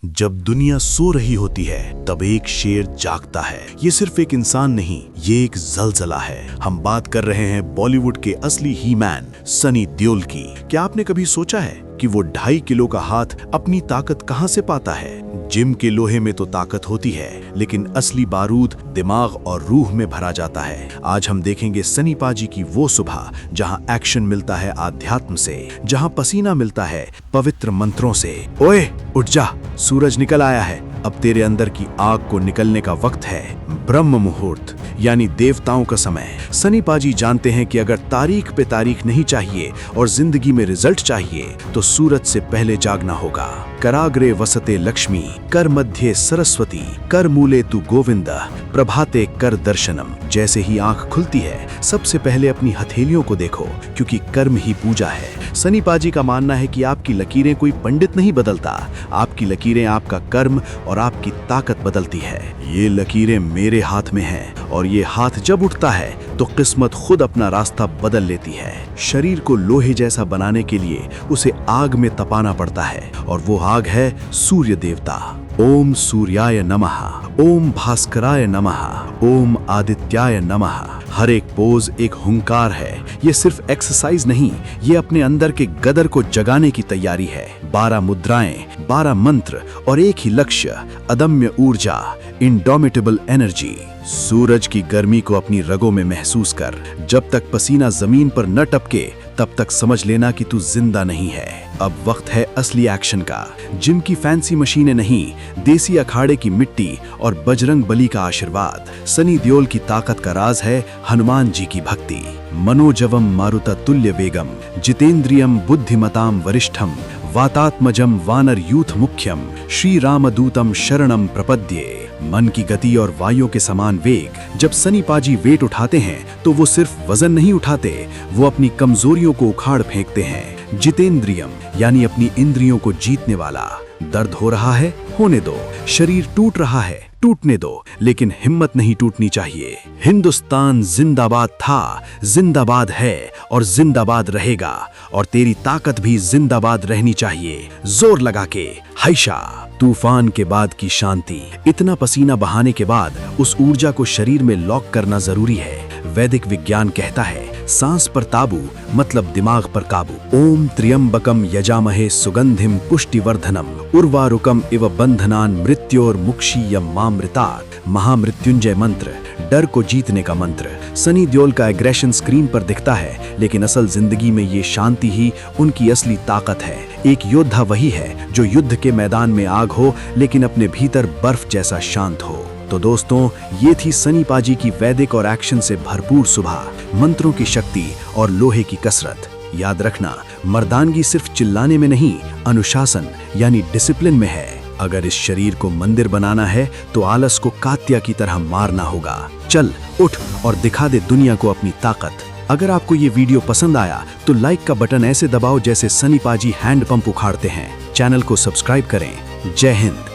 जब दुनिया सो रही होती है तब एक शेर जागता है। ये सिर्फ एक इंसान नहीं, ये एक जलजला है। हम बात कर रहे हैं बॉलीवुड के असली ही मैन सनी देओल की। क्या आपने कभी सोचा है कि वो 2.5 किलो का हाथ अपनी ताकत कहां से पाता है? जिम के लोहे में तो ताकत होती है, लेकिन असली बारूद दिमाग और रूह में भरा जाता है। आज हम देखेंगे सनी पाजी की वो सुबह जहां एक्शन मिलता है आध्यात्म से, जहां पसीना मिलता है पवित्र मंत्रों से। ओए उठ जा, सूरज निकल आया है, अब तेरे अंदर की आग को निकलने का वक्त है। ब्रह्म मुहूर्त यानी देवताओं का समय। सनी पाजी जानते हैं कि अगर तारीख पे तारीख नहीं चाहिए और जिंदगी में रिजल्ट चाहिए तो सूरज से पहले जागना होगा। कराग्रे वसते लक्ष्मी, कर मध्य सरस्वती, कर मूले तू गोविंद, प्रभाते कर दर्शनम। जैसे ही आंख खुलती है सबसे पहले अपनी हथेलियों को देखो, क्योंकि कर्म ही पूजा है। सनी पाजी का मानना है कि आपकी लकीरें कोई पंडित नहीं बदलता, आपकी लकीरें आपका कर्म और आपकी ताकत बदलती है। ये लकीरें मेरे हाथ में हैं और ये हाथ जब उठता है तो किस्मत खुद अपना रास्ता बदल लेती है। शरीर को लोहे जैसा बनाने के लिए उसे आग में तपाना पड़ता है और वो आग है सूर्य देवता। ओम सूर्याय नमः, ओम भास्कराय नमः, ओम आदित्याय नमः। हर एक पोज एक हुंकार है। ये सिर्फ एक्सरसाइज नहीं, ये अपने अंदर के गदर को जगाने की तैयारी है। 12 मुद्राएं, 12 मंत्र और एक ही लक्ष्य, अदम्य ऊर्जा, इंडोमिटेबल एनर्जी। सूरज की गर्मी को अपनी रगों में महसूस कर। जब तक पसीना जमीन पर न टपके तब तक समझ लेना कि तू जिंदा नहीं है। अब वक्त है असली एक्शन का। जिम की फैंसी मशीनें नहीं, देसी अखाड़े की मिट्टी और बजरंग बली का आशीर्वाद। सनी देओल की ताकत का राज है हनुमान जी की भक्ति। मनोजवम मारुता तुल्य वेगम, जितेंद्रियम बुद्धिमताम वरिष्ठम, वातात्मजम वानर यूथ मुख्यम, श्री रामदूतम शरणम प्रपद्ये। मन की गति और वायु के समान वेग। जब सनी पाजी वेट उठाते हैं तो वो सिर्फ वजन नहीं उठाते, वो अपनी कमजोरियों को उखाड़ फेंकते हैं। जितेंद्रियम यानी अपनी इंद्रियों को जीतने वाला। दर्द हो रहा है, होने दो। शरीर टूट रहा है, टूटने दो, लेकिन हिम्मत नहीं टूटनी चाहिए। हिंदुस्तान जिंदाबाद था, जिंदाबाद है और जिंदाबाद रहेगा, और तेरी ताकत भी जिंदाबाद रहनी चाहिए। जोर लगा के हैशा। तूफान के बाद की शांति। इतना पसीना बहाने के बाद उस ऊर्जा को शरीर में लॉक करना जरूरी है। वैदिक विज्ञान कहता है सांस पर ताबू मतलब दिमाग पर काबू। ओम त्र्यंबकम यजामहे सुगंधिम पुष्टिवर्धनम, उर्वारुकम इव बंधनान मृत्योर मुक्षीयम मामृतात्। महामृत्युंजय मंत्र, डर को जीतने का मंत्र। सनी देओल का एग्रेशन स्क्रीन पर दिखता है, लेकिन असल जिंदगी में ये शांति ही उनकी असली ताकत है। एक योद्धा वही है जो युद्ध के मैदान में आग हो, लेकिन अपने भीतर बर्फ जैसा शांत हो। तो दोस्तों, ये थी सनी पाजी की वैदिक और एक्शन से भरपूर सुबह। मंत्रों की शक्ति और लोहे की कसरत। याद रखना, मर्दानगी सिर्फ चिल्लाने में नहीं, अनुशासन यानी डिसिप्लिन में है। अगर इस शरीर को मंदिर बनाना है तो आलस को कात्या की तरह मारना होगा। चल उठ और दिखा दे दुनिया को अपनी ताकत। अगर आपको ये वीडियो पसंद आया तो लाइक का बटन ऐसे दबाओ जैसे सनी पाजी हैंड पंप उखाड़ते हैं। चैनल को सब्सक्राइब करें। जय हिंद।